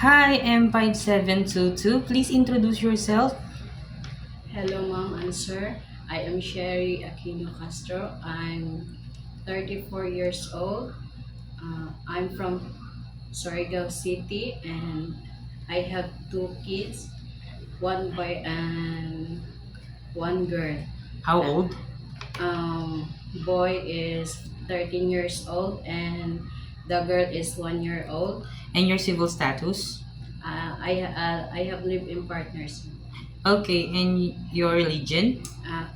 Hi, M5722. Please introduce yourself. Hello, ma'am and sir. I am Sherry Aquino Castro. I'm 34 years old. I'm from Surigao City and I have two kids, one boy and one girl. How The old? boy is 13 years old and the girl is 1 year old. And your civil status? I have live-in partners, Okay, and your religion? uh,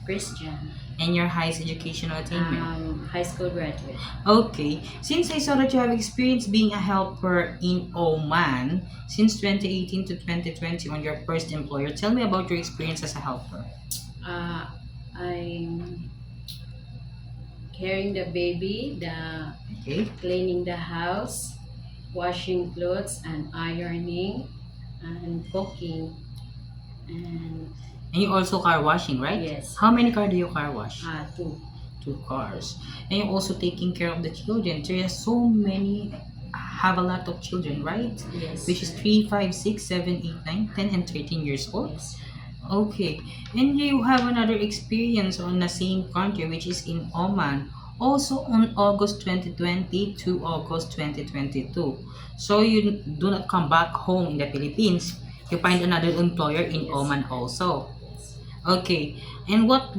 Christian, And your highest educational attainment? high school graduate. Okay, since I saw that you have experience being a helper in Oman since 2018 to 2020 on your first employer, tell me about your experience as a helper. Uh, I'm carrying the baby, the Okay, cleaning the house, washing clothes and ironing and cooking and and you also car washing, right? yes, How many car do you car wash? two. Two cars. And you're also taking care of the children. There are so many, have a lot of children, right? Yes, Which is 3, 5, 6, 7, 8, 9, 10, and 13 years old. yes. Okay. And you have another experience on the same country, which is in Oman. Also on August 2020 to August 2022. So you do not come back home in the Philippines. You find another employer in Yes. Oman also. Yes. Okay. And what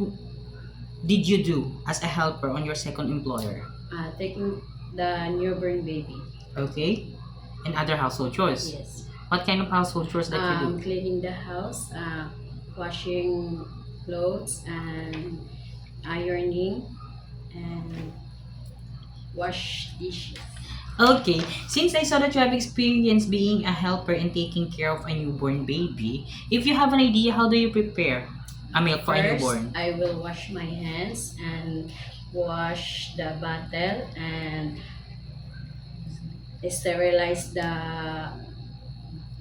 did you do as a helper on your second employer? Taking the newborn baby. Okay. And other household chores. Yes. What kind of household chores that you do? Cleaning the house, washing clothes and ironing and wash dishes. Okay. Since I saw that you have experience being a helper and taking care of a newborn baby, if you have an idea, how do you prepare a milk for a First, newborn? I will wash my hands and wash the bottle and sterilize the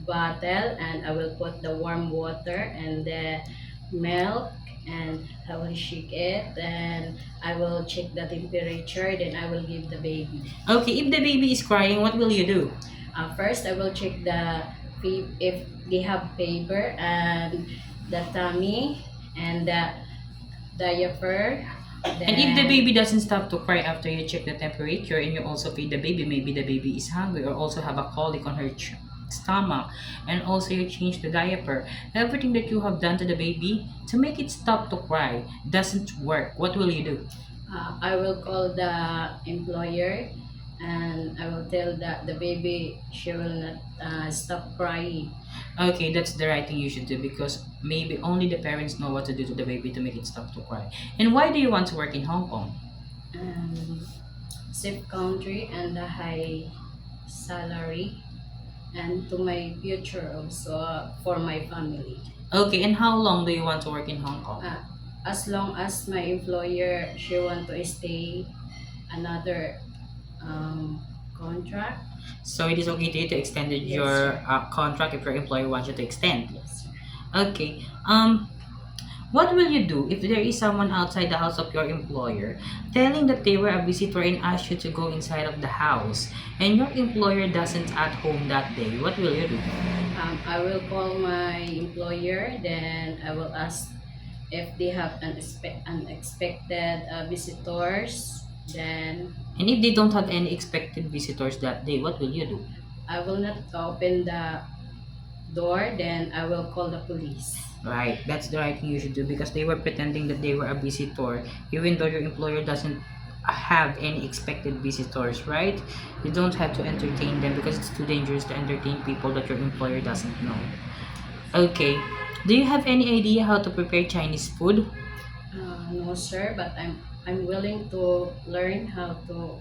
bottle, and I will put the warm water and the milk, and I will shake it, and I will check the temperature, then I will give the baby. Okay. If the baby is crying, what will you do? First, I will check the if they have fever and the tummy and the diaper. And if the baby doesn't stop to cry after you check the temperature and you also feed the baby, maybe the baby is hungry or also have a colic on her stomach, and also you change the diaper, everything that you have done to the baby to make it stop to cry doesn't work, what will you do? I will call the employer and I will tell that the baby she will not stop crying. Okay, that's the right thing you should do because maybe only the parents know what to do to the baby to make it stop to cry. And why do you want to work in Hong Kong? Um, Safe country and the high salary and to my future also for my family. Okay, and how long do you want to work in Hong Kong? As long as my employer she want to stay another contract. So it is okay to you to extend Yes, your sir. contract if your employer wants you to extend. Yes, sir. Okay. What will you do if there is someone outside the house of your employer telling that they were a visitor and asked you to go inside of the house and your employer doesn't at home that day? What will you do? I will call my employer, then I will ask if they have unexpected visitors. Then And if they don't have any expected visitors that day, what will you do? I will not open the door, then I will call the police. Right, that's the right thing you should do because they were pretending that they were a visitor, even though your employer doesn't have any expected visitors, right? You don't have to entertain them because it's too dangerous to entertain people that your employer doesn't know. Okay, do you have any idea how to prepare Chinese food? No, sir, but I'm willing to learn how to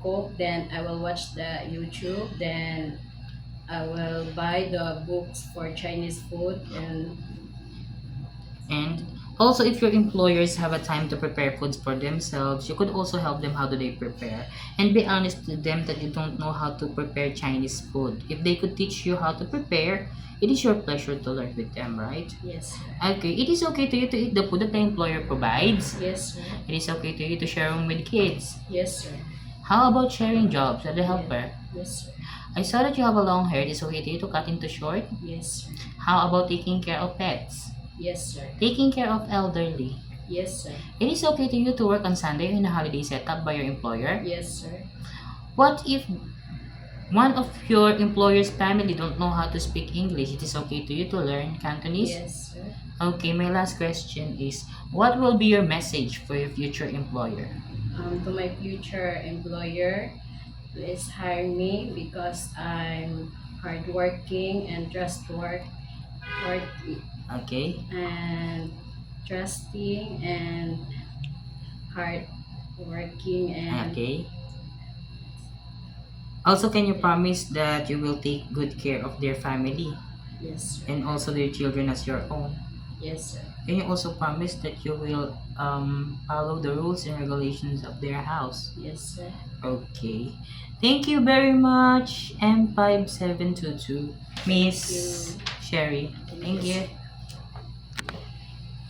cook. Then I will watch the YouTube. Then I will buy the books for Chinese food and And also, if your employers have a time to prepare foods for themselves, you could also help them how do they prepare. And be honest to them that you don't know how to prepare Chinese food. If they could teach you how to prepare, it is your pleasure to learn with them, right? yes, sir. Okay, it is okay to you to eat the food that the employer provides. Yes, sir. It is okay to you to share them with kids. Yes, sir. How about sharing jobs as a helper? Yes, sir. I saw that you have a long hair. Is it okay to you to cut into short? Yes, sir. How about taking care of pets? Yes, sir. Taking care of elderly? Yes, sir. It is okay to you to work on Sunday in a holiday setup by your employer? Yes, sir. What if one of your employer's family don't know how to speak English? It is okay to you to learn Cantonese? Yes, sir. Okay, my last question is, what will be your message for your future employer? To my future employer, please hire me because I'm hardworking and Okay? and trusting and hardworking and Okay. Also, can you promise that you will take good care of their family yes, sir. and also their children as your own? Yes, sir. Can you also promise that you will follow the rules and regulations of their house? Yes, sir. Okay. Thank you very much, M5722. Miss you. Sherry. Thank you.